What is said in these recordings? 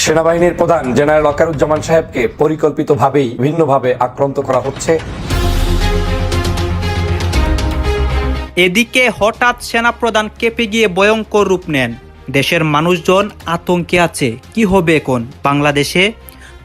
সেনাবাহিনীর প্রধান জেনারেল ওয়াকারুজ্জামান সাহেবকে পরিকল্পিতভাবেই ভিন্নভাবে আক্রান্ত করা হচ্ছে। এদিকে হঠাৎ সেনাপ্রধান কেঁপে গিয়ে ভয়ঙ্কর রূপ নেন। দেশের মানুষজন আতঙ্কে আছে, কি হবে এখন বাংলাদেশে।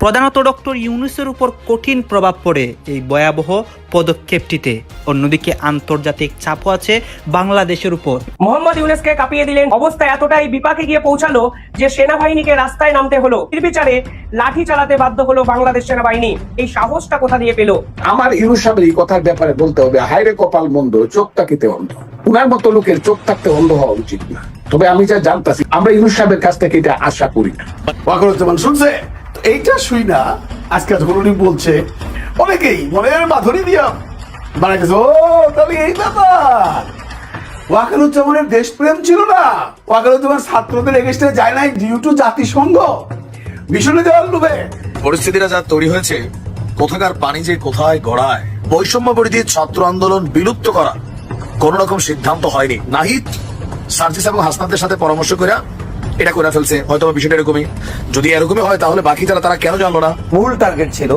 প্রধানত ডক্টর ইউনূসের উপর কঠিন প্রভাব পড়ে এই ভয়াবহ পদক্ষেপটিতে। অন্যদিকে আন্তর্জাতিক চাপও আছে বাংলাদেশের উপর। মোহাম্মদ ইউনূসকে কাঁপিয়ে দিলেন। অবস্থা এতটাই বিপাকে গিয়ে পৌঁছালো যে সেনাবাহিনীকে রাস্তায় নামতে হলো, নির্বিচারে লাঠি চালাতে বাধ্য হলো বাংলাদেশ সেনাবাহিনী। এই সাহসটা কোথা দিয়ে পেল? আমার ইউনূস সাহেবের এই কথার ব্যাপারে বলতে হবে, হায়রে কপাল মন্দ, চোখ তাকিতে অন্ধ। উনার মতো লোকের চোখ থাকতে অন্ধ হওয়া উচিত না। তবে আমি যা জানতাছি, আমরা ইউনূস সাহেবের কাছ থেকে এটা আশা করি না। ওয়াকারুজ্জামান শুনছে এইটা শুই না আজকে যখন উনি বলছে অনেকেই মনের মাধুরী দিয়া মানে ও তাহলে এই ব্যাপার। ওয়াকারুজ্জামানের দেশপ্রেম ছিল না, ওয়াকারুজ্জামান ছাত্রদের এগেস্টে যায় নাই ডিউ টু জাতিসংঘ মিশনে দেওয়ার লোভে। পরিস্থিতিটা যা তৈরি হয়েছে, কোথাকার পানি যে কোথায় গড়ায়। বৈষম্য বিরোধী ছাত্র আন্দোলন বিলুপ্ত করা কোন রকম সিদ্ধান্ত হয়নি। নাহিদ সার্জিস এবং হাসনাতের সাথে পরামর্শ করে এটা করে ফেলছে। হয়তো বিষয়টা এরকমই, যদি এরকমই হয় তাহলে বাকি যারা তারা কেন জানলো না? মূল টার্গেট ছিল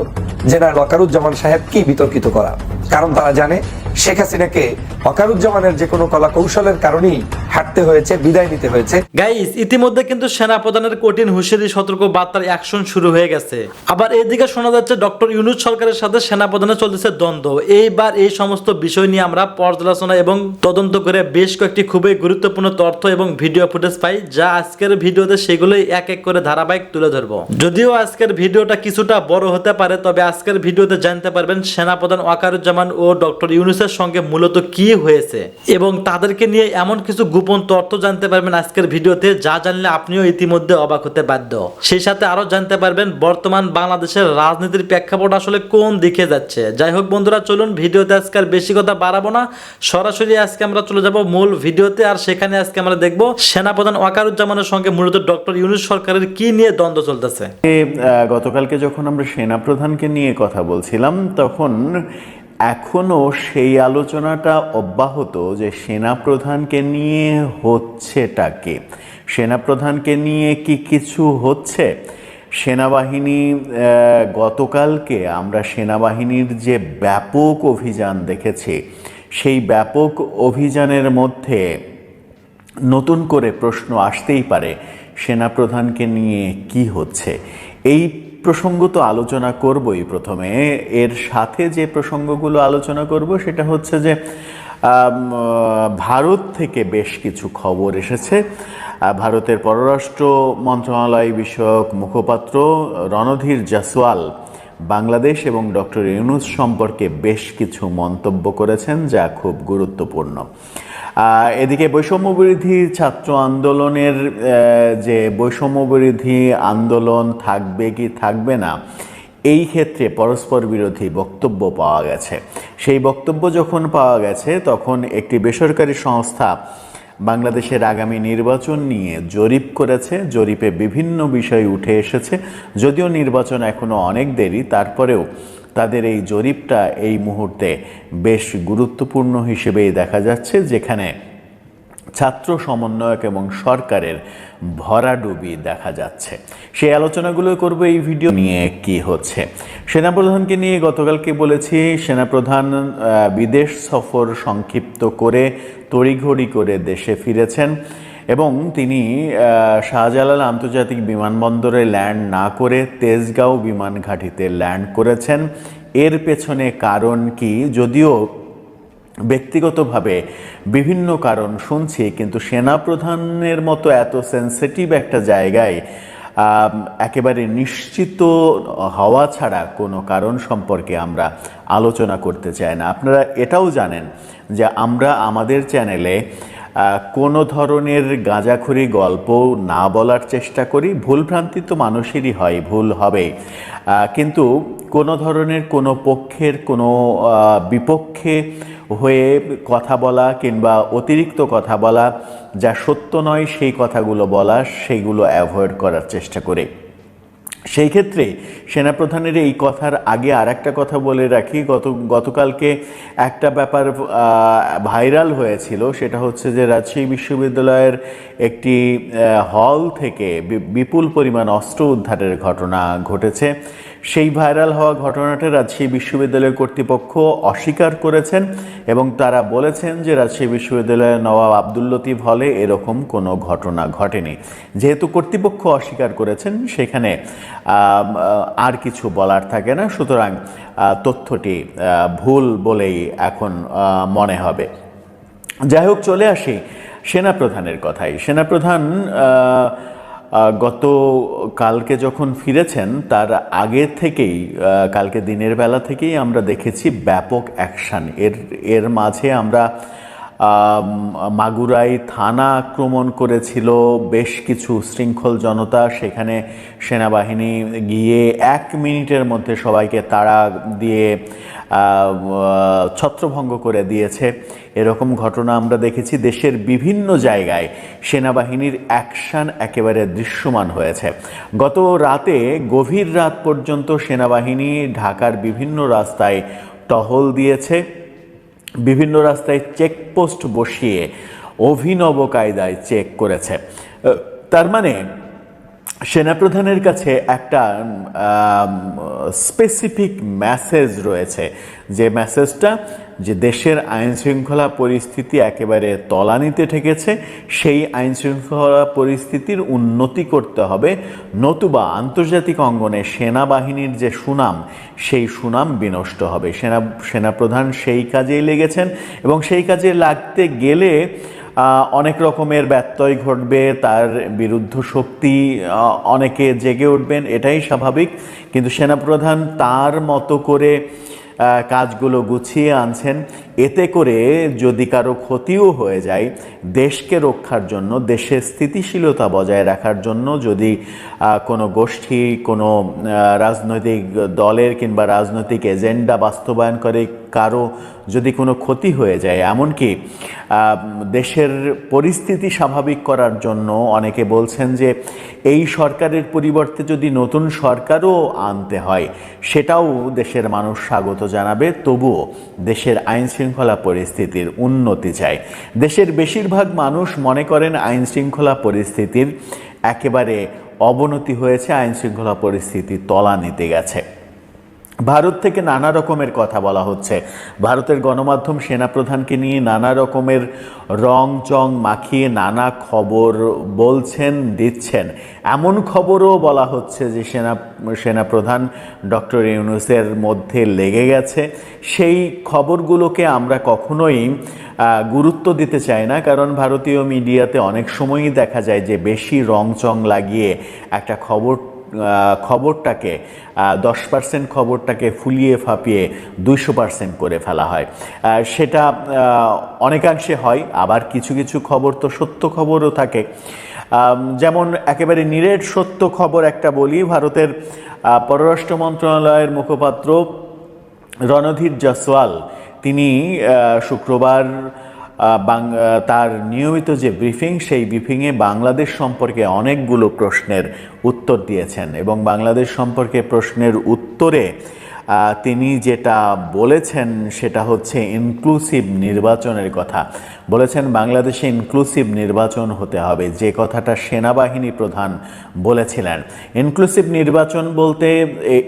জেনারেল ওয়াকারুজ্জামান সাহেবকে বিতর্কিত করা, কারণ তারা জানে শেখ হাসিনাকে ওয়াকারুজ্জামানের যে কোনো কলা কৌশলের কারণেই হাঁটতে হয়েছে, বিদায় নিতে হয়েছে। গাইস, ইতিমধ্যে কিন্তু সেনাপ্রধানের কঠিন হুঁশিয়ারি সতর্ক বার্তার অ্যাকশন শুরু হয়ে গেছে। আবার এদিকে শোনা যাচ্ছে ডক্টর ইউনূস সরকারের সাথে সেনাপ্রধানের চলতেছে দ্বন্দ্ব। এইবার এই সমস্ত বিষয় নিয়ে আমরা পর্যালোচনা এবং তদন্ত করে বেশ কয়েকটি খুবই গুরুত্বপূর্ণ তথ্য এবং ভিডিও ফুটেজ পাই, যা আজকের ভিডিওতে সেগুলোই এক এক করে ধারাবাহিক তুলে ধরবো। যদিও আজকের ভিডিওটা কিছুটা বড় হতে পারে, তবে আজকের ভিডিওতে জানতে পারবেন সেনাপ্রধান ওয়াকারুজ্জামান ও ডক্টর ইউনূসের সঙ্গে মূলত কি হয়েছে এবং তাদেরকে নিয়ে এমন কিছু গোপন তথ্য জানতে পারবেন আজকের ভিডিওতে, যা জানলে আপনিও ইতিমধ্যে অবাক হতে বাধ্য। সেই সাথে আরো জানতে পারবেন বর্তমান বাংলাদেশের রাজনীতির প্রেক্ষাপট আসলে কোন দিকে যাচ্ছে। যাই হোক বন্ধুরা, চলুন ভিডিওতে আজকে আর বেশি কথা বাড়াবো না, সরাসরি আজকে আমরা চলে যাব মূল ভিডিওতে। আর সেখানে আজকে আমরা দেখব সেনাপ্রধান ওয়াকারুজ্জামানের সঙ্গে মূলত ডক্টর ইউনূস সরকারের কি নিয়ে দ্বন্দ্ব চলতেছে। গতকালকে যখন আমরা সেনাপ্রধানকে নিয়ে কথা বলছিলাম, তখন এখনো সেই আলোচনাটা অব্যাহত যে সেনাপ্রধানকে নিয়ে হচ্ছেটা কি, সেনাপ্রধানকে নিয়ে কি কিছু হচ্ছে। সেনাবাহিনী গতকালকে আমরা সেনাবাহিনীর যে ব্যাপক অভিযান দেখেছি, সেই ব্যাপক অভিযানের মধ্যে নতুন করে প্রশ্ন আসতেই পারে সেনাপ্রধানকে নিয়ে কি হচ্ছে। এই প্রসঙ্গ তো আলোচনা করবই প্রথমে। এর সাথে যে প্রসঙ্গগুলো আলোচনা করব সেটা হচ্ছে যে ভারত থেকে বেশ কিছু খবর এসেছে। ভারতের পররাষ্ট্র মন্ত্রণালয় বিষয়ক মুখপাত্র রণধীর জয়সওয়াল বাংলাদেশ এবং ডক্টর ইউনূস সম্পর্কে বেশ কিছু মন্তব্য করেছেন, যা খুব গুরুত্বপূর্ণ। এদিকে বৈষম্যবিরোধী ছাত্র আন্দোলনের যে বৈষম্যবিরোধী আন্দোলন থাকবে কি থাকবে না, এই ক্ষেত্রে পরস্পর বিরোধী বক্তব্য পাওয়া গেছে। সেই বক্তব্য যখন পাওয়া গেছে, তখন একটি বেসরকারি সংস্থা বাংলাদেশের আগামী নির্বাচন নিয়ে জরিপ করেছে। জরিপে বিভিন্ন বিষয় উঠে এসেছে। যদিও নির্বাচন এখনো অনেক দেরি, তারপরেও তাদের এই জরিপটা এই মুহূর্তে বেশ গুরুত্বপূর্ণ হিসেবেই দেখা যাচ্ছে, যেখানে ছাত্র সমন্বয়ক এবং সরকারের ভরাডুবি দেখা যাচ্ছে। সেই আলোচনাগুলো করবো এই ভিডিও নিয়ে। কি হচ্ছে সেনাপ্রধানকে নিয়ে গতকালকে বলেছি, সেনাপ্রধান বিদেশ সফর সংক্ষিপ্ত করে তড়িঘড়ি করে দেশে ফিরেছেন এবং তিনি শাহজালাল আন্তর্জাতিক বিমানবন্দরে ল্যান্ড না করে তেজগাঁও বিমান ঘাঁটিতে ল্যান্ড করেছেন। এর পেছনে কারণ কি, যদিও ব্যক্তিগতভাবে বিভিন্ন কারণ শুনছি, কিন্তু সেনাপ্রধানের মতো এত সেন্সিটিভ একটা জায়গায় একেবারে নিশ্চিত হওয়া ছাড়া কোনো কারণ সম্পর্কে আমরা আলোচনা করতে চাই না। আপনারা এটাও জানেন যে আমরা আমাদের চ্যানেলে কোনো ধরনের গাঁজাখুরি গল্প না বলার চেষ্টা করি। ভুলভ্রান্তি তো মানুষেরই হয়, ভুল হবে, কিন্তু কোনো ধরনের কোনো পক্ষের কোনো বিপক্ষে হয়ে কথা বলা কিংবা অতিরিক্ত কথা বলা, যা সত্য নয় সেই কথাগুলো বলা, সেইগুলো অ্যাভয়েড করার চেষ্টা করি। সেই ক্ষেত্রে সেনাপ্রধানের এই কথার আগে আর একটা কথা বলে রাখি, গতকালকে একটা ব্যাপার ভাইরাল হয়েছিল, সেটা হচ্ছে যে রাজশাহী বিশ্ববিদ্যালয়ের একটি হল থেকে বিপুল পরিমাণ অস্ত্র উদ্ধারের ঘটনা ঘটেছে। সেই ভাইরাল হওয়া ঘটনাটা রাজশাহী বিশ্ববিদ্যালয় কর্তৃপক্ষ অস্বীকার করেছেন এবং তারা বলেছেন যে রাজশাহী বিশ্ববিদ্যালয়ের নবাব আব্দুল লতিফ হলে এরকম কোনো ঘটনা ঘটেনি। যেহেতু কর্তৃপক্ষ অস্বীকার করেছেন, সেখানে আর কিছু বলার থাকে না, সুতরাং তথ্যটি ভুল বলেই এখন মনে হবে। যাই হোক, চলে আসি সেনাপ্রধানের কথাই। সেনাপ্রধান কালকে যখন ফিরেছেন তার আগে থেকেই, কালকে দিনের বেলা থেকেই আমরা দেখেছি ব্যাপক অ্যাকশন। এর মাঝে আমরা মাগুরাই থানা আক্রমণ করেছিল বেশ কিছু শৃঙ্খল জনতা, সেখানে সেনাবাহিনী গিয়ে 1 মিনিটের মধ্যে সবাইকে তাড়া দিয়ে ছত্রভঙ্গ করে দিয়েছে। এরকম ঘটনা আমরা দেখেছি। দেশের বিভিন্ন জায়গায় সেনাবাহিনীর অ্যাকশন একেবারে দৃশ্যমান হয়েছে। গত রাতে গভীর রাত পর্যন্ত সেনাবাহিনী ঢাকার বিভিন্ন রাস্তায় টহল দিয়েছে, বিভিন্ন রাস্তায় চেকপোস্ট বসিয়ে অভিনব কায়দায় চেক করেছে। তার মানে সেনাপ্রধানের কাছে একটা স্পেসিফিক মেসেজ রয়েছে, যে মেসেজটা যে দেশের আইনশৃঙ্খলা পরিস্থিতি একেবারে তলানিতে ঠেকেছে, সেই আইনশৃঙ্খলা পরিস্থিতির উন্নতি করতে হবে, নতুবা আন্তর্জাতিক অঙ্গনে সেনাবাহিনীর যে সুনাম, সেই সুনাম বিনষ্ট হবে। সেনাপ্রধান সেই কাজেই লেগেছেন এবং সেই কাজে লাগতে গেলে অনেক রকমের ব্যত্যয় ঘটবে, তার বিরুদ্ধ শক্তি অনেকে জেগে উঠবেন, এটাই স্বাভাবিক। কিন্তু সেনাপ্রধান তার মতো করে কাজগুলো গুছিয়ে আনছেন। এতে করে যদি কারো ক্ষতিও হয়ে যায়, দেশকে রক্ষার জন্য, দেশের স্থিতিশীলতা বজায় রাখার জন্য, যদি কোনো গোষ্ঠী, কোনো রাজনৈতিক দলের কিংবা রাজনৈতিক এজেন্ডা বাস্তবায়ন করে কারো যদি কোনো ক্ষতি হয়ে যায়, এমনকি দেশের পরিস্থিতি স্বাভাবিক করার জন্য অনেকে বলছেন যে এই সরকারের পরিবর্তে যদি নতুন সরকারও আনতে হয়, সেটাও দেশের মানুষ স্বাগত জানাবে। তবুও দেশের আইনশৃঙ্খলা পরিস্থিতির উন্নতি চায়। দেশের বেশিরভাগ মানুষ মনে করেন আইনশৃঙ্খলা পরিস্থিতির একেবারে অবনতি হয়েছে, আইনশৃঙ্খলা পরিস্থিতি তলানিতে গেছে। ভারত থেকে নানা রকমের কথা বলা হচ্ছে। ভারতের গণমাধ্যম সেনাপ্রধানকে নিয়ে নানা রকমের রং চং মাখিয়ে নানা খবর বলছেন, দিচ্ছেন। এমন খবরও বলা হচ্ছে যে সেনাপ্রধান ডক্টর ইউনূসের মধ্যে লেগে গেছে। সেই খবরগুলোকে আমরা কখনোই গুরুত্ব দিতে চাই না, কারণ ভারতীয় মিডিয়াতে অনেক সময়ই দেখা যায় যে বেশি রং চং লাগিয়ে একটা খবরটাকে 10% খবরটাকে ফুলিয়ে ফাঁপিয়ে 200% করে ফেলা হয়। সেটা অনেকাংশে হয়, আবার কিছু কিছু খবর তো সত্য খবরও থাকে। যেমন একেবারে নিরেট সত্য খবর একটা বলি, ভারতের পররাষ্ট্র মন্ত্রণালয়ের মুখপাত্র রণধীর জয়সওয়াল, তিনি শুক্রবার তার নিয়মিত যে ব্রিফিং, সেই ব্রিফিংয়ে বাংলাদেশ সম্পর্কে অনেকগুলো প্রশ্নের উত্তর দিয়েছেন এবং বাংলাদেশ সম্পর্কে প্রশ্নের উত্তরে তিনি যেটা বলেছেন সেটা হচ্ছে ইনক্লুসিভ নির্বাচনের কথা বলেছেন। বাংলাদেশে ইনক্লুসিভ নির্বাচন হতে হবে, যে কথাটা সেনাবাহিনী প্রধান বলেছিলেন। ইনক্লুসিভ নির্বাচন বলতে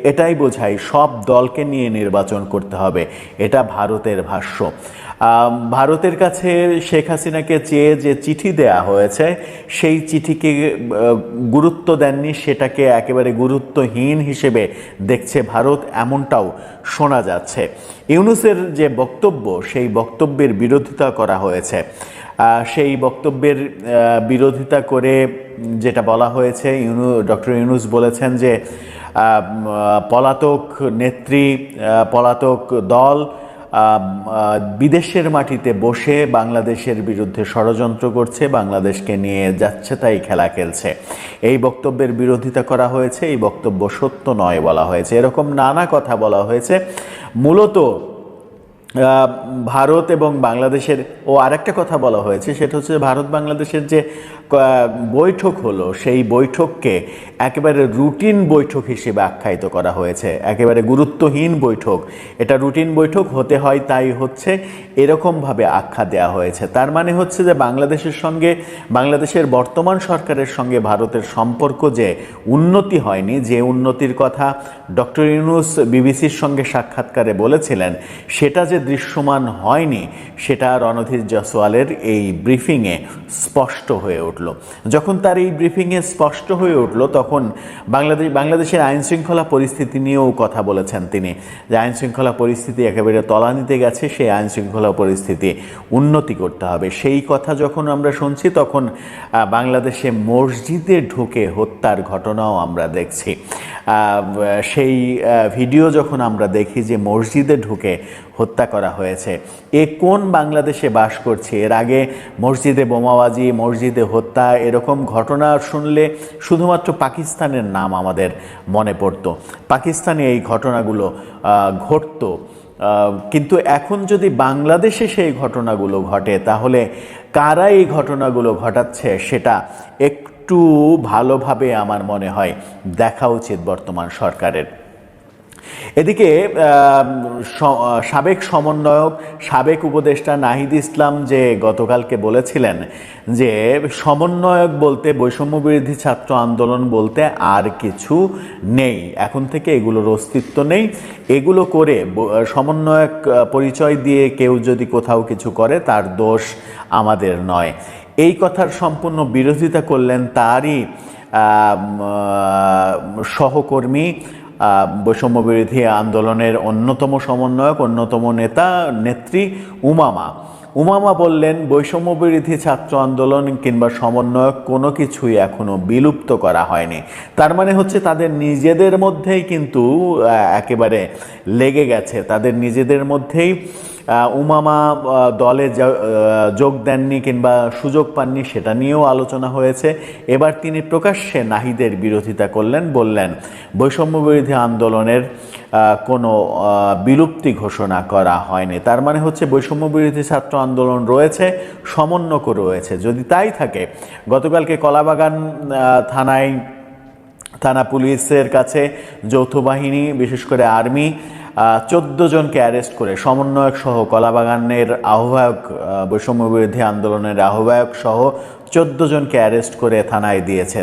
এটাই বোঝায় সব দলকে নিয়ে নির্বাচন করতে হবে, এটা ভারতের ভাষ্য। ভারতের কাছে শেখ হাসিনাকে চেয়ে যে চিঠি দেয়া হয়েছে, সেই চিঠিকে গুরুত্ব দেননি, সেটাকে একেবারে গুরুত্বহীন হিসেবে দেখছে ভারত, এমনটাও শোনা যাচ্ছে। ইউনূসের যে বক্তব্য, সেই বক্তব্যের বিরোধিতা করা হয়েছে। সেই বক্তব্যের বিরোধিতা করে যেটা বলা হয়েছে, ডক্টর ইউনূস বলেছেন যে পলাতক নেত্রী, পলাতক দল বিদেশের মাটিতে বসে বাংলাদেশের বিরুদ্ধে ষড়যন্ত্র করছে, বাংলাদেশকে নিয়ে যাচ্ছে তাই খেলা খেলছে। এই বক্তব্যের বিরোধিতা করা হয়েছে, এই বক্তব্য সত্য নয় বলা হয়েছে, এরকম নানা কথা বলা হয়েছে। মূলত ভারত এবং বাংলাদেশের আরেকটা কথা বলা হয়েছে, সেটা হচ্ছে ভারত বাংলাদেশের যে বৈঠক হলো, সেই বৈঠককে একেবারে রুটিন বৈঠক হিসেবে আখ্যায়িত করা হয়েছে, একেবারে গুরুত্বহীন বৈঠক। এটা রুটিন বৈঠক হতে হয়, তাই হচ্ছে, এরকমভাবে আখ্যা দেওয়া হয়েছে। তার মানে হচ্ছে যে বাংলাদেশের সঙ্গে, বাংলাদেশের বর্তমান সরকারের সঙ্গে ভারতের সম্পর্ক যে উন্নতি হয়নি, যে উন্নতির কথা ডক্টর ইউনূস বিবিসির সঙ্গে সাক্ষাৎকারে বলেছিলেন, সেটা যে দৃশ্যমান হয়নি, সেটা রণধীর জয়সওয়ালের এই ব্রিফিংয়ে স্পষ্ট হয়ে উঠল। যখন তার এই ব্রিফিংয়ে স্পষ্ট হয়ে উঠল, তখন বাংলাদেশের আইনশৃঙ্খলা পরিস্থিতি নিয়েও কথা বলেছেন তিনি, যে আইনশৃঙ্খলা পরিস্থিতি একেবারে তলানিতে গেছে, সেই আইনশৃঙ্খলা পরিস্থিতি উন্নতি করতে হবে। সেই কথা যখন আমরা শুনছি, তখন বাংলাদেশে মসজিদে ঢুকে হত্যার ঘটনাও আমরা দেখছি। সেই ভিডিও যখন আমরা দেখি যে মসজিদে ঢুকে হত্যা করা হয়েছে, এ কোন বাংলাদেশে বাস করছে? এর আগে মসজিদে বোমাবাজি, মসজিদে হত্যা, এরকম ঘটনা শুনলে শুধুমাত্র পাকিস্তানের নাম আমাদের মনে পড়তো, পাকিস্তানে এই ঘটনাগুলো ঘটতো। কিন্তু এখন যদি বাংলাদেশে সেই ঘটনাগুলো ঘটে, তাহলে কারা এই ঘটনাগুলো ঘটাচ্ছে সেটা একটু ভালোভাবে আমার মনে হয় দেখা উচিত বর্তমান সরকারের। এদিকে সাবেক সমন্বয়ক, সাবেক উপদেষ্টা নাহিদ ইসলাম যে গতকালকে বলেছিলেন যে সমন্বয়ক বলতে, বৈষম্য বিরোধী ছাত্র আন্দোলন বলতে আর কিছু নেই, এখন থেকে এগুলোর অস্তিত্ব নেই, এগুলো করে সমন্বয়ক পরিচয় দিয়ে কেউ যদি কোথাও কিছু করে তার দোষ আমাদের নয়, এই কথার সম্পূর্ণ বিরোধিতা করলেন তারই সহকর্মী, বৈষম্য বিরোধী আন্দোলনের অন্যতম সমন্বয়ক, অন্যতম নেত্রী উমামা বললেন, বৈষম্য বিরোধী ছাত্র আন্দোলন কিংবা সমন্বয়ক কোনো কিছুই এখনো বিলুপ্ত করা হয়নি। তার মানে হচ্ছে তাদের নিজেদের মধ্যেই কিন্তু একেবারে লেগে গেছে, তাদের নিজেদের মধ্যেই। উমামা দলে যোগ দেননি কিংবা সুযোগ পাননি, সেটা নিয়েও আলোচনা হয়েছে। এবার তিনি প্রকাশ্যে নাহিদের বিরোধিতা করলেন, বললেন বৈষম্য বিরোধী আন্দোলনের কোনো বিলুপ্তি ঘোষণা করা হয়নি। তার মানে হচ্ছে বৈষম্য বিরোধী ছাত্র আন্দোলন রয়েছে, সমন্বয়কও রয়েছে। যদি তাই থাকে, গতকালকে কলাবাগান থানা পুলিশের কাছে যৌথ বাহিনী, বিশেষ করে আর্মি 14 জনকে অ্যারেস্ট করে, সমন্বয়ক সহ, কলাবাগানের আহ্বায়ক, বৈষম্য বিরোধী আন্দোলনের আহ্বায়ক সহ 14 জনকে অ্যারেস্ট করে থানায় দিয়েছে।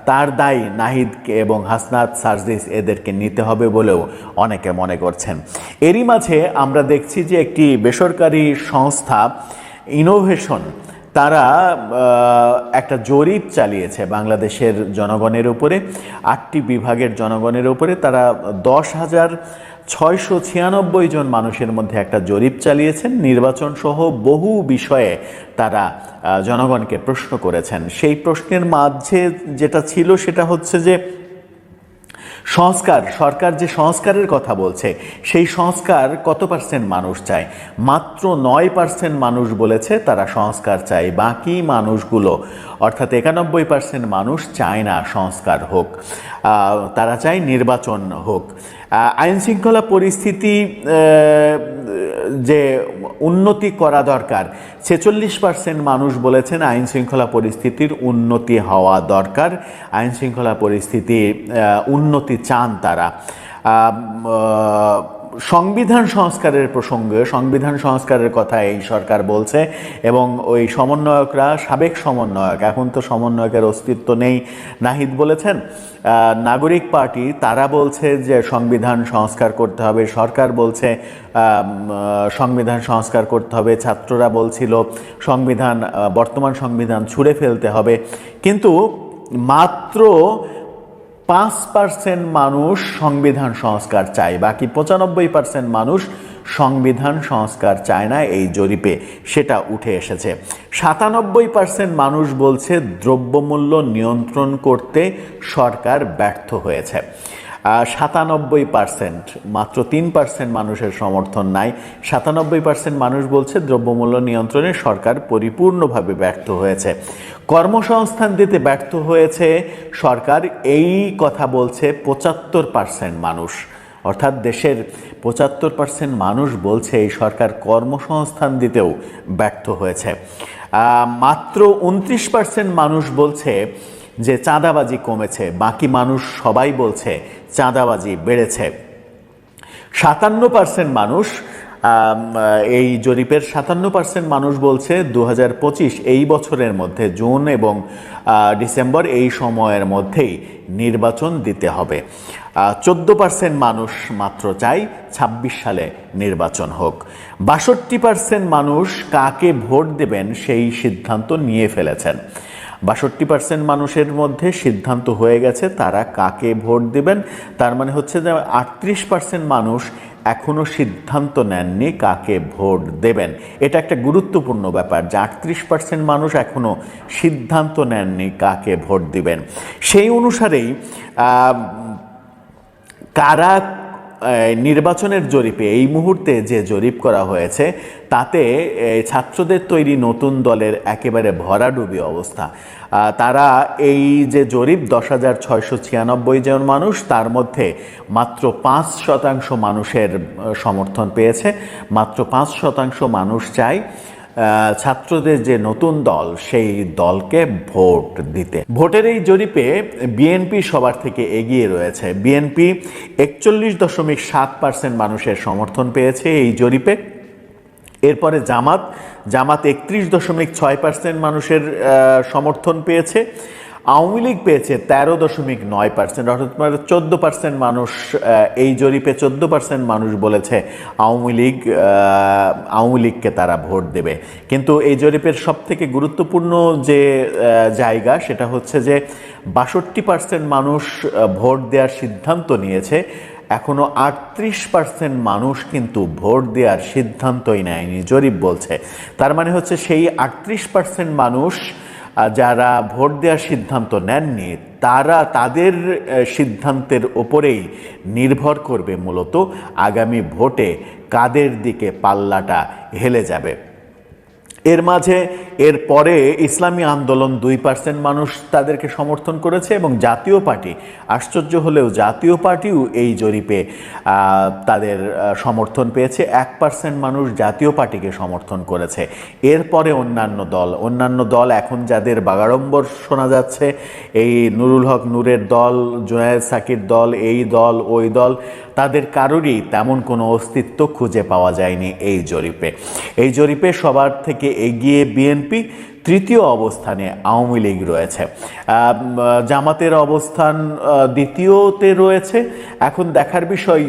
তার দায় নাহিদ এবং হাসনাত, সার্জিস এদেরকে নিতে হবে বলেও অনেকে মনে করছেন। এরই মাঝে আমরা দেখছি যে একটি বেসরকারি সংস্থা ইনোভেশন, তারা একটা জরিপ চালিয়েছে বাংলাদেশের জনগণের উপরে, 8টি বিভাগের জনগণের উপরে। তারা 10,696 জন মানুষের মধ্যে একটা জরিপ চালিয়েছেন, নির্বাচন সহ বহু বিষয়ে তারা জনগণকে প্রশ্ন করেছেন। সেই প্রশ্নের মাঝে যেটা ছিল সেটা হচ্ছে যে সরকার যে সংস্কারের কথা বলছে, সেই সংস্কার কত পার্সেন্ট মানুষ চায়? মাত্র 9% মানুষ বলেছে তারা সংস্কার চায়। বাকি মানুষগুলো, অর্থাৎ 91% মানুষ চায় না সংস্কার হোক, তারা চায় নির্বাচন হোক। আইন শৃঙ্খলা পরিস্থিতি যে উন্নতি করা দরকার, 46% মানুষ বলেছেন আইন শৃঙ্খলা পরিস্থিতির উন্নতি হওয়া দরকার, আইন শৃঙ্খলা পরিস্থিতির উন্নতি চান তারা। সংবিধান সংস্কারের প্রসঙ্গে, সংবিধান সংস্কারের কথা এই সরকার বলছে, এবং ওই সমন্বয়করা, সাবেক সমন্বয়ক, এখন তো সমন্বয়কের অস্তিত্ব নেই, নাহিদ বলেছেন, নাগরিক পার্টি তারা বলছে যে সংবিধান সংস্কার করতে হবে, সরকার বলছে সংবিধান সংস্কার করতে হবে, ছাত্ররা বলছিল বর্তমান সংবিধান ছুঁড়ে ফেলতে হবে। কিন্তু মাত্র 5% মানুষ সংবিধান সংস্কার চায়, বাকি 95% মানুষ সংবিধান সংস্কার চায় না। এই জরিপে সেটা উঠে এসেছে। 97% মানুষ বলছে দ্রব্যমূল্য নিয়ন্ত্রণ করতে সরকার ব্যর্থ হয়েছে। 97%, মাত্র 3% মানুষের সমর্থন নাই। 97% মানুষ বলছে দ্রব্যমূল্য নিয়ন্ত্রণে সরকার পরিপূর্ণভাবে ব্যর্থ হয়েছে। কর্মসংস্থান দিতে ব্যর্থ হয়েছে সরকার, এই কথা বলছে 75% মানুষ। অর্থাৎ দেশের 75% মানুষ বলছে এই সরকার কর্মসংস্থান দিতেও ব্যর্থ হয়েছে। মাত্র 29% মানুষ বলছে যে চাঁদাবাজি কমেছে, বাকি মানুষ সবাই বলছে চাঁদাবাজি বেড়েছে। 57% মানুষ, এই জরিপের 57% মানুষ বলছে 2025 এই বছরের মধ্যে জুন এবং ডিসেম্বর এই সময়ের মধ্যেই নির্বাচন দিতে হবে। 14% মানুষ মাত্র চাই 26 সালে নির্বাচন হোক। 62% মানুষ কাকে ভোট দেবেন সেই সিদ্ধান্ত নিয়ে ফেলেছেন। 62% মানুষের মধ্যে সিদ্ধান্ত হয়ে গেছে তারা কাকে ভোট দেবেন। তার মানে হচ্ছে যে 38% মানুষ এখনো সিদ্ধান্ত নেননি কাকে ভোট দেবেন। এটা একটা গুরুত্বপূর্ণ ব্যাপার যে 38% মানুষ এখনো সিদ্ধান্ত নেননি কাকে ভোট দিবেন। সেই অনুসারেই কারা নির্বাচনের জরিপে এই মুহূর্তে যে জরিপ করা হয়েছে তাতে ছাত্রদের তৈরি নতুন দলের একেবারে ভরাডুবি অবস্থা। তারা এই যে জরিপ 10,696 জন মানুষ, তার মধ্যে মাত্র 5% মানুষের সমর্থন পেয়েছে। মাত্র 5% মানুষ চায় ছাত্রদের যে নতুন দল সেই দলকে ভোট দিতে। ভোটের এই জরিপে বিএনপি সবার থেকে এগিয়ে রয়েছে। বিএনপি 41.7% মানুষের সমর্থন পেয়েছে এই জরিপে। এরপরে জামাত 31.6% মানুষের সমর্থন পেয়েছে। আওয়ামী লীগ পেয়েছে 13.9%, অর্থাৎ 14% মানুষ, এই জরিপে 14% মানুষ বলেছে আওয়ামী লীগকে তারা ভোট দেবে। কিন্তু এই জরিপের সবথেকে গুরুত্বপূর্ণ যে জায়গা সেটা হচ্ছে যে 62% মানুষ ভোট দেওয়ার সিদ্ধান্ত নিয়েছে, এখনো 38% মানুষ কিন্তু ভোট দেওয়ার সিদ্ধান্তই নেয়নি জরিপ বলছে। তার মানে হচ্ছে সেই 38% মানুষ যারা ভোট দেওয়ার সিদ্ধান্ত নেননি তাদের সিদ্ধান্তের ওপরেই নির্ভর করবে মূলত আগামী ভোটে কাদের দিকে পাল্লাটা হেলে যাবে। এর মাঝে এরপরে ইসলামী আন্দোলন 2% মানুষ তাদেরকে সমর্থন করেছে এবং জাতীয় পার্টি, আশ্চর্য হলেও জাতীয় পার্টিও এই জরিপে তাদের সমর্থন পেয়েছে। 1% মানুষ জাতীয় পার্টিকে সমর্থন করেছে। এরপরে অন্যান্য দল এখন যাদের বাগাড়ম্বর শোনা যাচ্ছে, এই নুরুল হক নূরের দল, জুনায়েদ সাকির দল, এই দল ওই দল, তাদের কারোরই তেমন কোনো অস্তিত্ব খুঁজে পাওয়া যায়নি এই জরিপে। এই জরিপে সবার থেকে এগিয়ে বিএনপি, তৃতীয় অবস্থানে আওয়ামী লীগ রয়েছে। জামাতের অবস্থান দ্বিতীয়তে রয়েছে। এখন দেখার বিষয়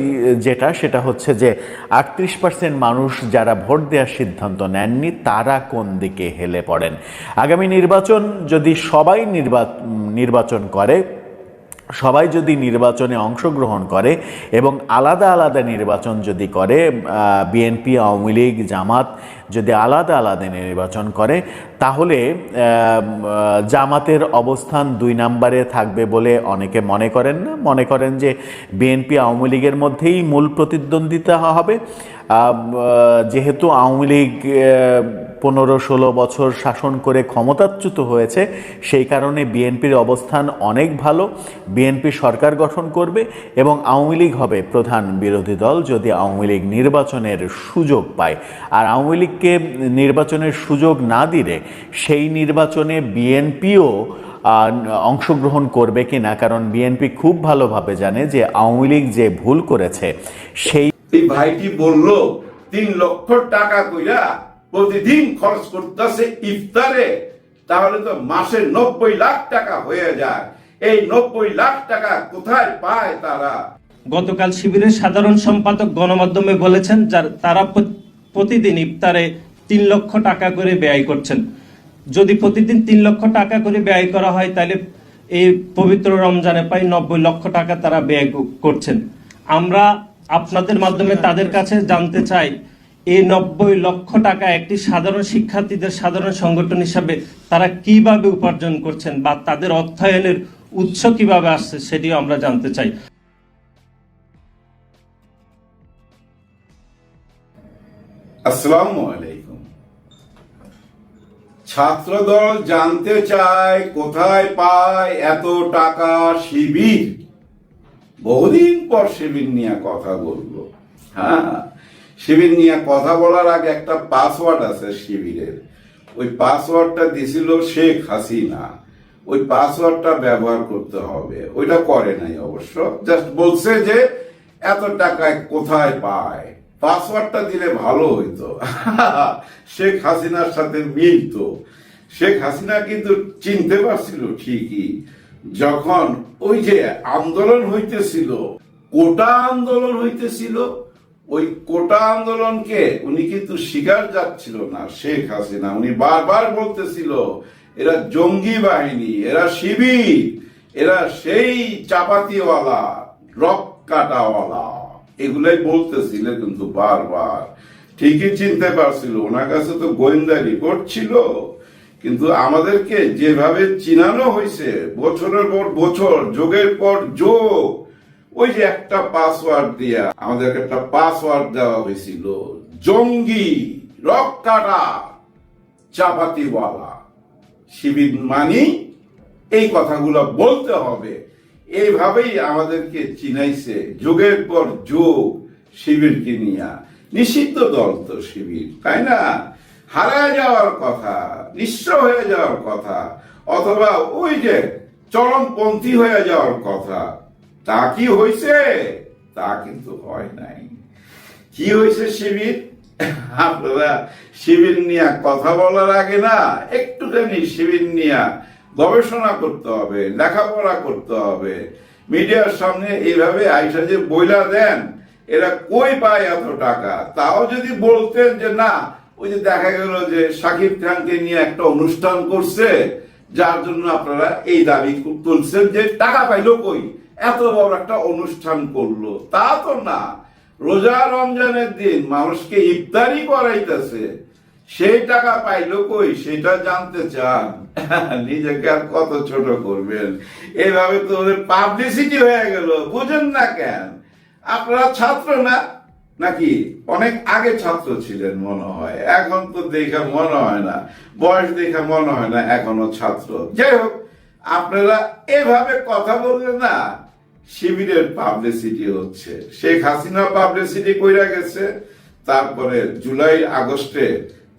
সেটা হচ্ছে যে 38% মানুষ যারা ভোট দেওয়ার সিদ্ধান্ত নেননি তারা কোন দিকে হেলে পড়েন। আগামী নির্বাচন যদি সবাই নির্বাচন করে, সবাই যদি নির্বাচনে অংশগ্রহণ করে এবং আলাদা আলাদা নির্বাচন যদি করে, বিএনপি, আওয়ামী লীগ, জামাত যদি আলাদা আলাদা নির্বাচন করে, তাহলে জামাতের অবস্থান 2 নম্বরে থাকবে বলে অনেকে মনে করেন না। মনে করেন যে বিএনপি আওয়ামী লীগের মধ্যেই মূল প্রতিদ্বন্দ্বিতা হবে। যেহেতু আওয়ামী লীগ 15-16 বছর শাসন করে ক্ষমতাচ্যুত হয়েছে, সেই কারণে বিএনপির অবস্থান অনেক ভালো। বিএনপি সরকার গঠন করবে এবং আওয়ামী লীগ হবে প্রধান বিরোধী দল যদি আওয়ামী লীগ নির্বাচনের সুযোগ পায়। আর আওয়ামী লীগকে নির্বাচনের সুযোগ না দিলে সেই নির্বাচনে বিএনপিও অংশগ্রহণ করবে কিনা, কারণ বিএনপি খুব ভালোভাবে জানে যে আওয়ামী লীগ যে ভুল করেছে সেই ভাইটি বলল 3 লক্ষ টাকা কইরা প্রতিদিন খরচ করতেছে ইফতারে, তাহলে তো মাসে 90 লাখ টাকা হয়ে যায়। এই 90 লাখ টাকা কোথায় পায় তারা? গতকাল শিবিরের সাধারণ সম্পাদক গণমাধ্যমে বলেছেন তারা প্রতিদিন ইফতারে 3 লক্ষ টাকা করে ব্যয় করছেন। যদি প্রতিদিন 3 লক্ষ টাকা করে ব্যয় করা হয় তাহলে এই পবিত্র রমজানে প্রায় 90 লক্ষ টাকা তারা ব্যয় করছেন। আমরা আপনাদের মাধ্যমে তাদের কাছে জানতে চাই, এই 90 লক্ষ টাকা একটি সাধারণ শিক্ষার্থীদের সাধারণ সংগঠন হিসাবে তারা কিভাবে উপার্জন করছেন বা তাদের অর্থায়নের উৎস কিভাবে আসছে সেটিও আমরা জানতে চাই। আসসালামু আলাইকুম। ছাত্রদল জানতে চায় কোথায় পায় এত টাকা শিবির। বহুদিন পর শিবির নিয়ে কথা বলবো। হ্যাঁ, শিবির নিয়ে কথা বলার আগে একটা পাসওয়ার্ড আছে শিবিরের। ওই পাসওয়ার্ডটা দিছিল শেখ হাসিনা, ওই পাসওয়ার্ডটা ব্যবহার করতে হবে, ওইটা করে নাই অবশ্য, জাস্ট বলছে যে এত টাকায় কোথায় পায়, পাসওয়ার্ডটা দিলে ভালো হইতো। শেখ হাসিনার সাথে মিলতো। শেখ হাসিনা কিন্তু চিনতে পারছিল ঠিকই, যখন ওই যে আন্দোলন হইতেছিল, কোটা আন্দোলন হইতেছিল, ওই কোটা আন্দোলনকে উনি কিন্তু স্বীকার যাচ্ছিল না শেখ হাসিনা। উনি বারবার বলতেছিল এরা জঙ্গি বাহিনী, এরা শিবির, এরা সেই চাপাতিওয়ালা, রক কাটাওয়ালা, এগুলাই বলতেছিল কিন্তু বারবার। ঠিকই চিনতে পারছিল, ওনার কাছে তো গোয়েন্দা রিপোর্ট ছিল। কিন্তু আমাদেরকে যেভাবে চিনানো হয়েছে বছরের পর বছর, যুগের পর যুগ, ওই যে একটা পাসওয়ার্ড দিয়া আমাদেরকে একটা পাসওয়ার্ড দেওয়া হয়েছিল, জঙ্গি, রক কাটা, চাপাতিওয়ালা, শিবির মানি, এই কথাগুলো বলতে হবে। এইভাবেই আমাদেরকে চিনাইছে যুগের পর যুগ শিবিরকে নিয়ে। নিষিদ্ধ দল তো শিবির, তাই না? হারায় যাওয়ার কথা, নিঃস্ব হয়ে যাওয়ার কথা, অথবা ওই যে চরমপন্থী হয়ে যাওয়ার কথা। তা কি হয়েছে? তা কিন্তু হয় নাই। কি হয়েছে শিবির? আপনারা শিবির নিয়ে কথা বলার আগে না একটুখানি শিবির নিয়ে গবেষণা করতে হবে, লেখাপড়া করতে হবে। মিডিয়ার সামনে এইভাবে আইসা যে বইলা দেন এরা কই পায় এত টাকা, তাও যদি বলতেন যে না, ওই যে দেখা গেল যে শাকিব খানকে নিয়ে একটা অনুষ্ঠান করছে, যার জন্য আপনারা এই দাবি তুলছেন যে টাকা পাইলো কই, এত বড় একটা অনুষ্ঠান করলো। তা তো না, রোজা রমজানের দিন মানুষকে ইফতারি করাইতেছে, সেই টাকা পাইলো কই সেটা জানতে চান? নিজেকে আর কত ছোট করবেন? এইভাবে তো ওদের পাবলিসিটি হয়ে গেল। বুঝেন না কেন? আপনারা ছাত্র না নাকি? অনেক আগে ছাত্র ছিলেন মনে হয়, এখন তো দেখে মনে হয় না, বয়স দেখে মনে হয় না এখনো ছাত্র। যাই হোক, আপনারা এভাবে কথা বললেন না, শিবিরের পাবলিসিটি হচ্ছে। শেখ হাসিনা পাবলিসিটি কইরা গেছে, তারপরে জুলাই আগস্টে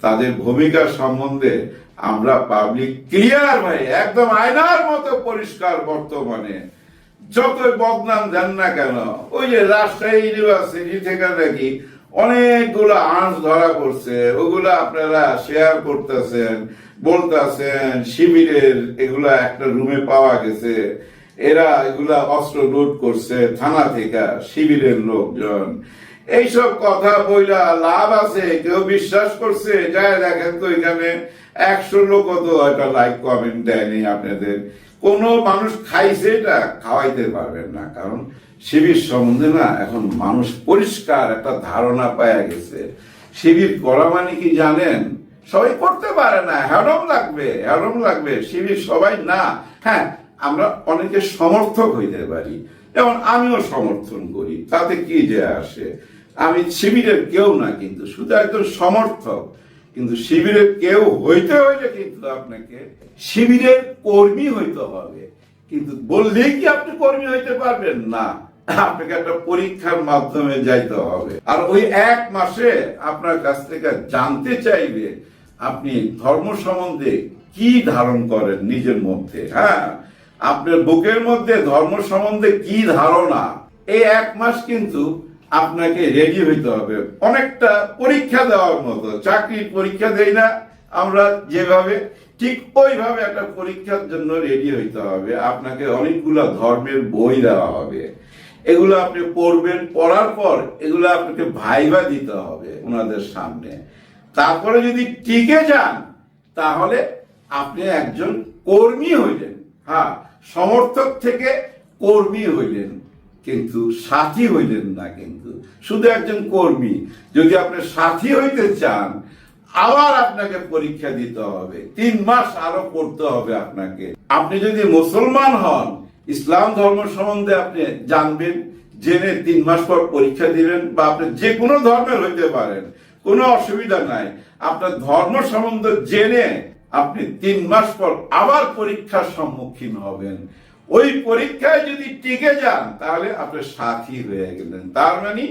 তাদের ভূমিকা সম্বন্ধে আমরা পাবলিক ক্লিয়ার, ভাই, একদম আয়নার মতো পরিষ্কার। বর্তমানে যতই বদনাম দেন না কেন, ওই যে রাজশাহী ইউনিভার্সিটি থেকে নাকি অনেকগুলো আর্মস ধরা পড়ছে, ওগুলা আপনারা শেয়ার করতেছেন, বলতেছেন শিবিরের এগুলা একটা রুমে পাওয়া গেছে, এরা এগুলা অস্ত্র লুট করছে থানা থেকে, শিবিরের লোকজন। এইসব কথা বইলা লাভ আছে? কেউ বিশ্বাস করছে? যায় দেখেন তো, এখানে 100 লোক তো একটা লাইক কমেন্ট দেয়নি আপনাদের। কোন মানুষ খাইছে? এটা খাওয়াইতে পারবেন না, কারণ শিবির সম্বন্ধে না এখন মানুষ পরিষ্কার একটা ধারণা পাওয়া গেছে। শিবির করা মানে কি জানেন? সবাই করতে পারে না, হ্যারম লাগবে। শিবির সবাই না। হ্যাঁ, আমরা অনেকে সমর্থক হইতে পারি, যেমন আমিও সমর্থন করি, তাতে কি যে আসে? আমি শিবিরের কেউ না, কিন্তু শুধু একজন সমর্থক। কিন্তু শিবিরের কেউ হইতে হইলে কিন্তু আপনাকে শিবিরের কর্মী হইতে হবে। কিন্তু বললেই কি আপনি কর্মী হইতে পারবেন? না, আপনাকে একটা পরীক্ষার মাধ্যমে যাইতে হবে। আর ওই 1 মাসে আপনার কাছ থেকে জানতে চাইবে আপনি ধর্ম সম্বন্ধে কি ধারণ করেন নিজের মধ্যে। হ্যাঁ, আপনার বুকের মধ্যে ধর্ম সম্বন্ধে কি ধারণা, এই 1 মাস কিন্তু আপনাকে রেডি হইতে হবে। অনেকটা পরীক্ষা দেওয়ার মতো, চাকরির পরীক্ষা দেই না আমরা যেভাবে, ঠিক ওইভাবে একটা পরীক্ষার জন্য রেডি হইতে হবে। আপনাকে অনেকগুলা ধর্মের বই দেওয়া হবে, এগুলো আপনি পড়বেন, পড়ার পর এগুলো আপনাকে ভাইবা দিতে হবে ওনাদের সামনে। তারপরে যদি টিকে যান তাহলে আপনি একজন কর্মী হইলেন। হ্যাঁ, সমর্থক থেকে কর্মী হইলেন, কিন্তু সাথী হইলেন না। কিন্তু শুধু একজন কর্মী। যদি আপনি সাথী হইতে চান, আবার আপনাকে পরীক্ষা দিতে হবে, 3 মাস আরো পড়তে হবে আপনাকে। আপনি যদি মুসলমান হন, ইসলাম ধর্ম সম্বন্ধে আপনি জানবেন, জেনে 3 মাস পর পরীক্ষা দিবেন, বা আপনি যে কোনো ধর্মের হইতে পারেন, কোনো অসুবিধা নাই। আপনার ধর্ম সম্বন্ধে জেনে আপনি 3 মাস পর আবার পরীক্ষার সম্মুখীন হবেন। ওই পরীক্ষায় যদি টিকে যান তাহলে আপনি সাথী হয়ে গেলেন। তার মানে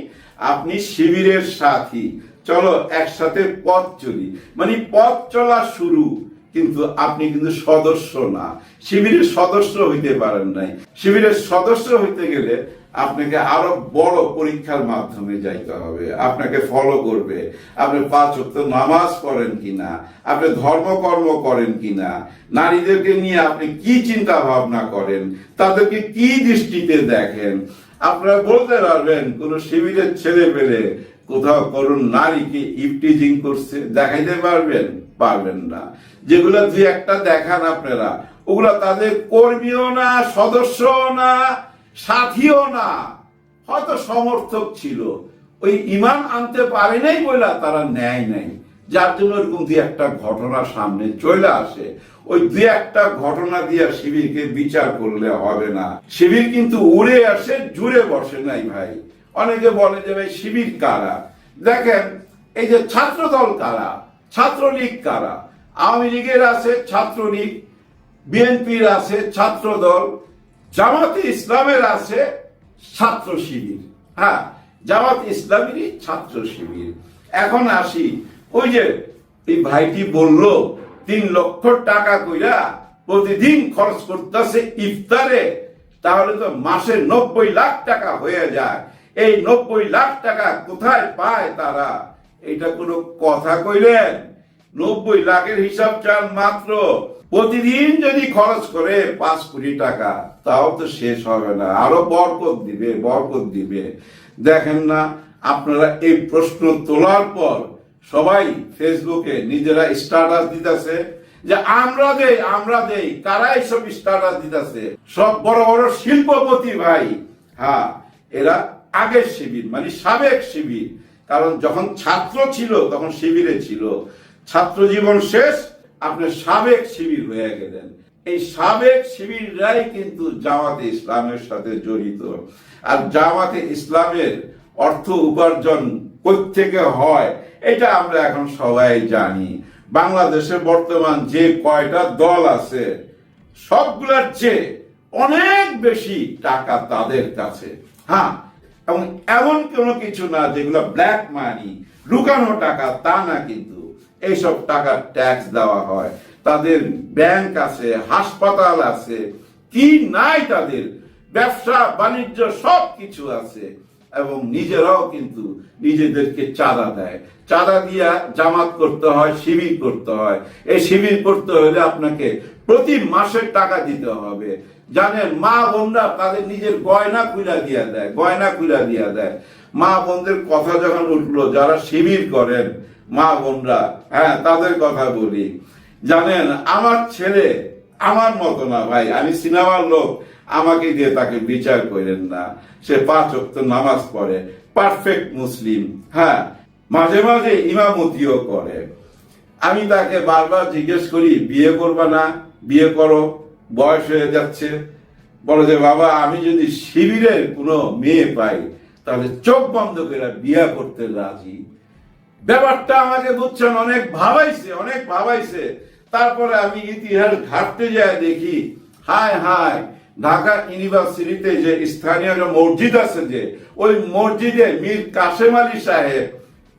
আপনি শিবিরের সাথী। চলো একসাথে পথ চলি, মানে পথ চলা শুরু, কিন্তু আপনি কিন্তু সদস্য না, শিবিরের সদস্য হইতে পারেন নাই। শিবিরের সদস্য হইতে গেলে আপনাকে আরো বড় পরীক্ষার মাধ্যমে যাইতে হবে। আপনাকে ফলো করবে, আপনি 5 ওয়াক্ত নামাজ পড়েন কিনা, আপনি ধর্মকর্ম করেন কিনা, নারীদেরকে নিয়ে আপনি কি চিন্তা ভাবনা করেন, তাদেরকে কি দৃষ্টিতে দেখেন। আপনারা বলতে পারবেন কোন শিবিরের ছেলে পেলে কোথাও করুন নারীকে ইফটিজিং করছে, দেখাইতে পারবেন? পারবেন না। যেগুলো 2-1টা দেখান আপনারা, ওগুলা তাদের কর্মীও না, সদস্যও না, সাথীও না, হয়তো সমর্থক ছিল, ওই ইমান আনতে পারে নাই বলে তারা নেয় নাই, যার জন্য এরকম 2-1টা ঘটনা সামনে চলে আসে। ওই 2-1টা ঘটনা দিয়ে শিবিরকে বিচার করলে হবে না। শিবির কিন্তু উড়ে আসে, জুড়ে বসে নাই ভাই। অনেকে বলে যে ভাই শিবির কারা? দেখেন, এই যে ছাত্র দল কারা, ছাত্রলীগ কারা, আওয়ামী লীগের আছে ছাত্রলীগ, বিএনপির আছে ছাত্র দল, জামাতে ইসলামের আছে ছাত্র শিবির। হ্যাঁ, জামাত ইসলামেরই ছাত্র শিবির। এখন আসি, ওই যে এই ভাইটি বলল 3 লক্ষ টাকা কইরা প্রতিদিন খরচ করতেছে ইফতারে, তাহলে তো মাসে 90 লাখ টাকা হয়ে যায়। এই 90 লাখ টাকা কোথায় পায় তারা? এটা কোনো কথা কইলেন? 90 লাখের হিসাব চান মাত্র। প্রতিদিন যদি খরচ করে 5 কোটি টাকা, তাও তো শেষ হবে না, আরো বরকত দিবে, বরকত দিবে। দেখেন না আপনারা, এই প্রশ্ন তোলার পর সবাই ফেসবুকে নিজেরা স্ট্যাটাস দিতেছে যে আমরা দেই। কারা এইসব স্ট্যাটাস দিতেছে? সব বড় বড় শিল্পপতি ভাই। হ্যাঁ, এরা আগের শিবির, মানে সাবেক শিবির। কারণ যখন ছাত্র ছিল তখন শিবিরে ছিল, ছাত্র জীবন শেষ, আপনি সাবেক শিবির হয়ে গেলেন। এই সাবেক শিবিররাই কিন্তু জামাতে ইসলামের সাথে জড়িত। আর জামাতে ইসলামের অর্থ উপার্জন কোত্থেকে হয় এটা আমরা এখন সবাই জানি। বাংলাদেশে বর্তমান যে কয়টা দল আছে সবগুলোর চেয়ে অনেক বেশি টাকা তাদের কাছে। হ্যাঁ, এবং এমন কোনো কিছু না যেগুলো ব্ল্যাক মানি, লুকানো টাকা, তা না, কিন্তু এইসব টাকা ট্যাক্স দেওয়া হয়। তাদের ব্যাংক আছে, হাসপাতাল আছে, কি নাই তাদের, ব্যবসা বাণিজ্য সব কিছু আছে। এবং নিজেরাও কিন্তু নিজেদেরকে চাঁদা দেয়। চাঁদা দিয়া জামাত করতে হয়, শিবির করতে হয়। এই শিবির করতে হলে আপনাকে প্রতি মাসে টাকা দিতে হবে। জানেন, মা বোনরা তাদের নিজের গয়না খুলে দিয়া দেয়, গয়না খুলে দিয়া দেয়। মা বোনদের কথা যখন উঠলো, যারা শিবির করেন মা বোনরা, হ্যাঁ, তাদের কথা বলি। জানেন, আমার ছেলে আমার মতো না ভাই, আমি সিনেমার লোক, আমাকে দিয়ে তাকে বিচার করেন না। সে 5 ওয়াক্ত নামাজ পড়ে, পারফেক্ট মুসলিম। হ্যাঁ, মাঝে মাঝে ইমামতিও করে। আমি তাকে বারবার জিজ্ঞেস করি, বিয়ে করবা না? বিয়ে করো, বয়স হয়ে যাচ্ছে। বলে যে বাবা, আমি যদি শিবিরের কোনো মেয়ে পাই তাহলে চোখ বন্ধ করে বিয়ে করতে রাজি। ব্যাপারটা আমাকে বুঝছেন অনেক ভাবাইছে, অনেক ভাবাইছে। তারপরে আমি ইতিহাস ঘাটতে যাই, দেখি হায় হায়, ঢাকা ইউনিভার্সিটিতে যে স্থানীয় মসজিদ আছে, যে ওই মসজিদে মীর কাসেম আলী সাহেব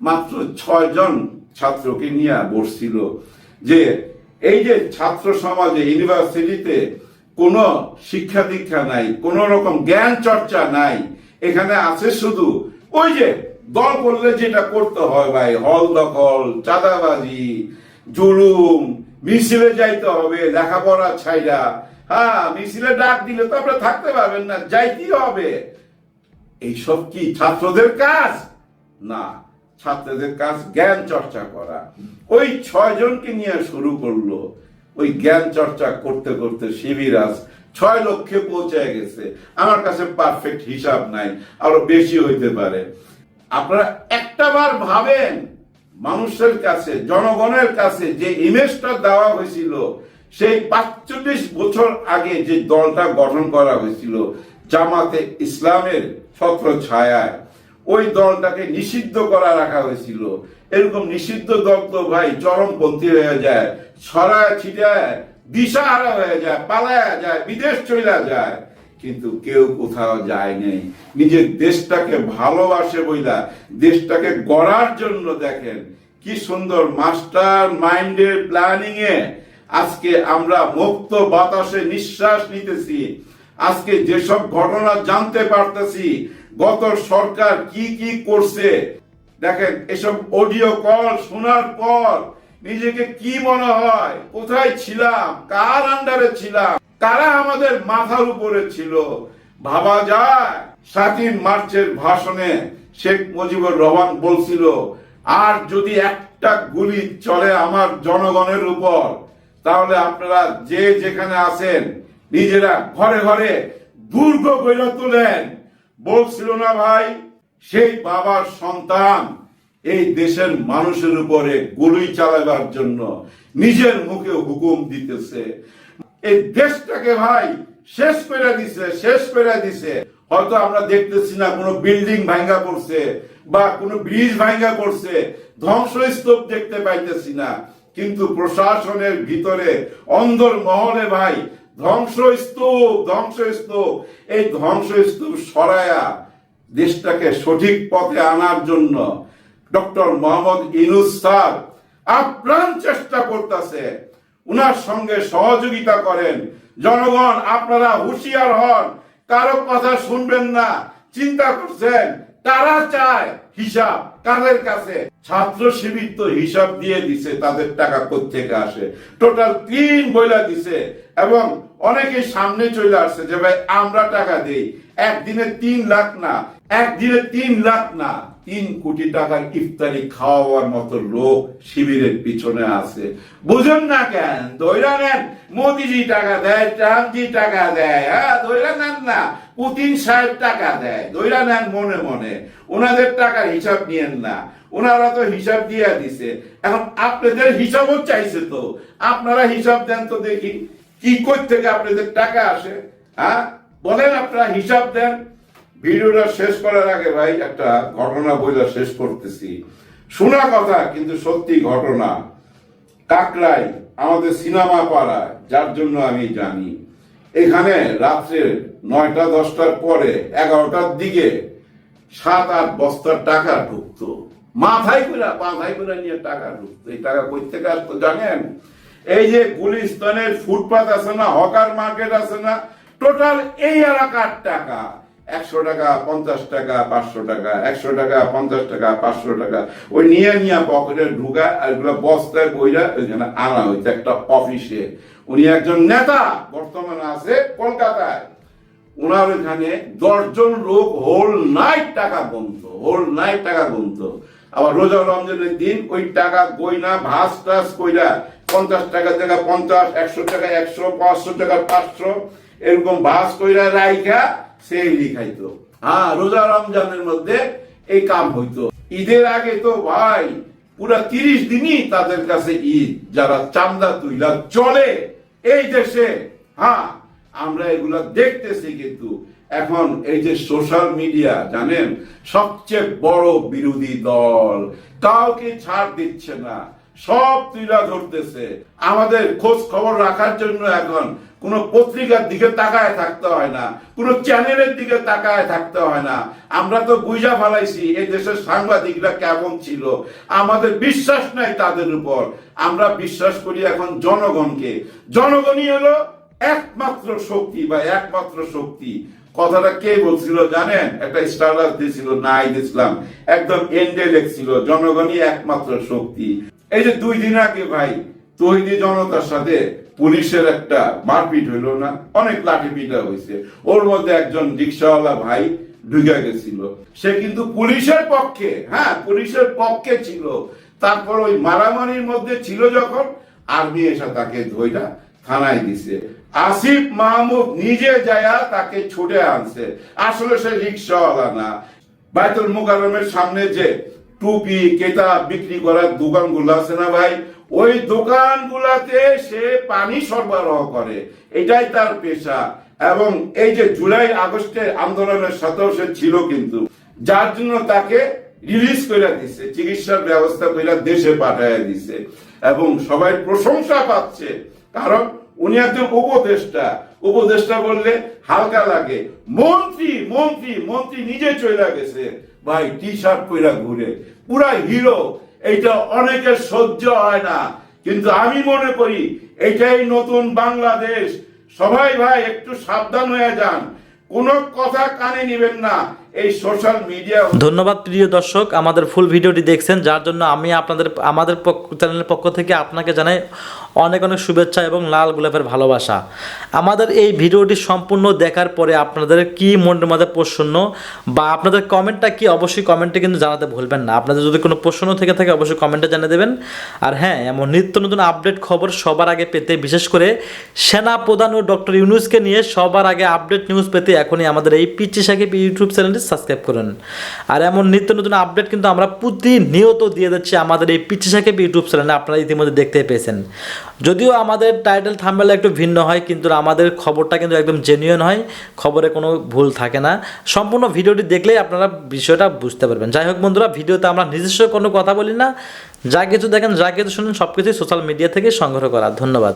মাত্র 6 জন ছাত্রকে নিয়ে বসছিল। যে এই যে ছাত্র সমাজে ইউনিভার্সিটিতে কোনো শিক্ষা দীক্ষা নাই, কোন রকম জ্ঞান চর্চা নাই, এখানে আছে শুধু ওই যে দল করলে যেটা করতে হয় ভাই, হল দখল, চাঁদাবাজি, জুলুম, মিছিলে যাইতে হবে লেখাপড়া ছাইরা। হ্যাঁ, মিছিলে ডাক দিলে তো আপনারা থাকতে পারবেন না, যাইতেই হবে। এইসব কি ছাত্রদের কাজ? না, ছাত্রদের কাজ জ্ঞান চর্চা করা। ওই 6 জনকে নিয়ে শুরু করলো। ওই জ্ঞান চর্চা করতে করতে শিবির আজ 6 লক্ষে পৌঁছে গেছে। আমার কাছে পারফেক্ট হিসাব নাই, আরো বেশি হইতে পারে। আপনারা একটাবার ভাবেন, মানুষের কাছে, জনগণের কাছে যে ইমেজটা দেওয়া হয়েছিল, সেই 45 বছর আগে যে দলটা গঠন করা হয়েছিল জামাতে ইসলামের ছত্র ছায়ায়, ওই দলটাকে নিষিদ্ধ করা রাখা হয়েছিল। এরকম নিষিদ্ধ দল তো ভাই চরমপন্থী হয়ে যায়, ছড়ায় ছিটায় দিশাহারা হয়ে যায়, পালায়া যায়, বিদেশ চলে যায়। কিন্তু কেউ কোথাও যায় নাই। নিজের দেশটাকে ভালোবাসে বইলা দেশটাকে গড়ার জন্য দেখেন কি সুন্দর মাস্টার মাইন্ডের প্ল্যানিং এ আজকে আমরা মুক্ত বাতাসে নিঃশ্বাস নিতেছি। আজকে যেসব ঘটনা জানতে পারতেছি গত সরকার কি কি করছে, দেখেন এসব অডিও কল শোনার পর নিজেকে কি মনে হয়, কোথায় ছিলাম, কার আন্ডারে ছিলাম, কারা আমাদের মাথার উপরে ছিল। ভাবা যায় 7 মার্চের ভাষণে শেখ মুজিবুর রহমান বলছিল, আর যদি একটা গুলি চলে আমার জনগণের উপর, তাহলে আপনারা যে যেখানে আছেন নিজেরা ঘরে ঘরে দুর্গ গড়ে তোলেন। বলছিল না ভাই, সেই বাবার সন্তান এই দেশের মানুষের উপরে গুলি চালাবার জন্য নিজের মুখে হুকুম দিতেছে। এই দেশটাকে ভাই শেষ করে দিছে। হয়তো আমরা দেখতেছি না কোনো বিল্ডিং ভাঙ্গা পড়ছে বা কোনো ব্রিজ ভাঙ্গা পড়ছে, ধ্বংসস্তূপ দেখতে পাইতেছি না, কিন্তু প্রশাসনের ভিতরে অন্দর মহলে ভাই ধ্বংসস্তূপ। এই ধ্বংসস্তূপ সরায়া দেশটাকে সঠিক পথে আনার জন্য ডক্টর মোহাম্মদ ইউনূস স্যার আপ্রাণ চেষ্টা করতেছে। উনার সঙ্গে সহযোগিতা করেন। জনগণ আপনারা হুঁশিয়ার হন, কারো কথা শুনবেন না। চিন্তা করছেন তারা চায় হিসাব কাদের কাছে? ছাত্র শিবির তো হিসাব দিয়ে দিছে তাদের টাকা কোত্থেকে আসে, টোটাল 3 বইলা দিছে এবং অনেকে সামনে চলে আসছে যে ভাই আমরা টাকা দেই। একদিনে 3 লাখ না, 3 কোটি টাকার ইফতারি খাওয়ার মতো লোক শিবিরের পিছনে আছে। বুঝুন না কেন? ধৈরা নেন, মোদিজি টাকা দেয়, ট্রাম্পজি টাকা দেয়, হ্যাঁ ধৈরা নেন না, পুতিন সাহেব টাকা দেয়, ধৈরা নেন মনে মনে। ওনাদের টাকার হিসাব নিয়েন না, ওনারা তো হিসাব দিয়ে দিছে। এখন আপনাদের হিসাবও চাইছে, তো আপনারা হিসাব দেন তো দেখি কি কই থেকে আপনাদের টাকা আসে, হ্যাঁ বলেন, আপনারা হিসাব দেন। ভিডিওটা শেষ করার আগে ভাই একটা ঘটনা বইলা শেষ করতেছি। শোনা কথা কিন্তু সত্যি ঘটনা। কাকরাই আমাদের সিনেমা পাড়ায়, যার জন্য আমি জানি, এখানে রাত্রে 9টা-10টার পরে 11টার দিকে 7-8 বস্তার টাকা ঢুকতো, মাথায় করে নিয়ে টাকা ঢুকতো। এই টাকা কই থেকে আসতো জানেন? এই যে গুলিস্তানের ফুটপাত আছে না, হকার মার্কেট আছে না, টোটাল এই এলাকার টাকা। 100 টাকা, 50 টাকা, 500 টাকা, 100 টাকা, 50 টাকা, 500 টাকা, ওই নিয়ে পকেটে ঢুকায় আর এগুলো বস্তায় বইরা ওইখানে আনা হইতো একটা অফিসে। উনি একজন নেতা, বর্তমানে আছে কলকাতায়। ওনার ওইখানে 10 জন লোক হোল নাইট টাকা গুনতো। আবার রোজা রমজানের দিন ওই টাকা গয়না ভাস টাস কইরা 50 টাকা জায়গা 50, 100 টাকা 100, 500 টাকা 500 এরকম ভাস কইরা রাইখা সেই লিখাইতো। হ্যাঁ, রোজা রমজানের মধ্যে এই কাম হইতো। ঈদের আগে তো ভাই পুরা 30 দিনই তাদের কাছে ঈদ, যারা চান্দা তুইলা চলে এই দেশে। হ্যাঁ, আমরা এগুলা দেখতেছি, কিন্তু এখন এই যে সোশ্যাল মিডিয়া জানেন সবচেয়ে বড় বিরোধী দল, কাউকে ছাড় দিচ্ছে না, সব তুইলা ধরতেছে। আমাদের খোঁজ খবর রাখার জন্য এখন কোন পত্রিকার দিকে তাকায় থাকতে হয় না, কোন চ্যানেলের দিকে তাকায় থাকতে হয় না। আমরা তো বুঝা ফেলাইছি এই দেশের সাংবাদিকরা কেমন ছিল। আমাদের বিশ্বাস নাই তাদের উপর, আমরা বিশ্বাস করি এখন জনগণকে। জনগণই হলো একমাত্র শক্তি বা একমাত্র শক্তি। কথাটা কে বলছিল জানেন? একটা স্টারলাস দিয়েছিল, নাহিদ ইসলাম, একদম এন্ডে লেখছিল জনগণই একমাত্র শক্তি। এই যে 2 দিন আগে ভাই তৌহিদি জনতার সাথে পুলিশের একটা মারপিট হইলো না, অনেক লাঠি পিটা হয়েছে, ওর মধ্যে একজন রিক্সাওয়ালা ভাই ঢুকে গেছিল। সে কিন্তু পুলিশের পক্ষে, হ্যাঁ পুলিশের পক্ষে ছিল। তারপর ওই মারামারির মধ্যে ছিল যখন, আর্মি এসে তাকে ধইরা থানায় দিছে। আসিফ মাহমুদ নিজে যায়া তাকে ছুটে আনছে। আসলে সে রিক্সাওয়ালা না। বাইতুল মুকাররমের সামনে যে টুপি কেতাব বিক্রি করার দোকানগুলো আছে না ভাই, ওই দোকানগুলাতে সে পানি সরবরাহ করে, এটাই তার পেশা। এবং এই যে জুলাই আগস্টের আন্দোলনের সাথেও সে ছিল, কিন্তু যার জন্য তাকে রিলিজ করে দিছে, চিকিৎসার ব্যবস্থা করে দেশে পাঠায় দিছে এবং সবাই প্রশংসা পাচ্ছে, কারণ উনি একজন উপদেষ্টা। উপদেষ্টা বললে হালকা লাগে। মন্ত্রী মন্ত্রী মন্ত্রী নিজে চলে গেছে ভাই, টি শার্ট পরে ঘুরে, পুরা হিরো। এইটা অনেকের সহ্য হয় না, কিন্তু আমি মনে করি এটাই নতুন বাংলাদেশ। সবাই ভাই একটু সাবধান হয়ে যান, কোনো কথা কানে নেবেন না এই সোশ্যাল মিডিয়া। ধন্যবাদ প্রিয় দর্শক, আমাদের ফুল ভিডিওটি দেখছেন, যার জন্য আমি আমাদের চ্যানেলের পক্ষ থেকে আপনাকে জানাই অনেক অনেক শুভেচ্ছা এবং লাল গোলাপের ভালোবাসা। আমাদের এই ভিডিওটি সম্পূর্ণ দেখার পরে আপনাদের কি মনের মধ্যে প্রশ্ন বা আপনাদের কমেন্টটা কি, অবশ্যই কমেন্টে কিন্তু জানাতে ভুলবেন না। আপনাদের যদি কোনো প্রশ্ন থেকে থাকে অবশ্যই কমেন্টে জানিয়ে দেবেন। আর হ্যাঁ, এমন নিত্য নতুন আপডেট খবর সবার আগে পেতে, বিশেষ করে সেনা প্রধান ও ডক্টর ইউনূসকে নিয়ে সবার আগে আপডেট নিউজ পেতে এখনই আমাদের এই পিচ্চি সাকিব ইউটিউব চ্যানেলটি সাবস্ক্রাইব করুন। আর এমন নিত্য নতুন আপডেট কিন্তু আমরা প্রতিনিয়ত দিয়ে দিচ্ছি আমাদের এই পিচ্চি সাকিব ইউটিউব চ্যানেলে, আপনারা ইতিমধ্যে দেখতে পেয়েছেন। যদিও আমাদের টাইটেল থাম্বনেল একটু ভিন্ন হয়, কিন্তু আমাদের খবরটা কিন্তু একদম জেনুইন হয়, খবরে কোনো ভুল থাকে না। সম্পূর্ণ ভিডিওটি দেখলেই আপনারা বিষয়টা বুঝতে পারবেন। যাই হোক বন্ধুরা, ভিডিওতে আমরা নিজস্ব কোনো কথা বলি না, যা কিছু দেখেন যা কিছু শুনেন সব কিছুই সোশ্যাল মিডিয়া থেকে সংগ্রহ করা। ধন্যবাদ।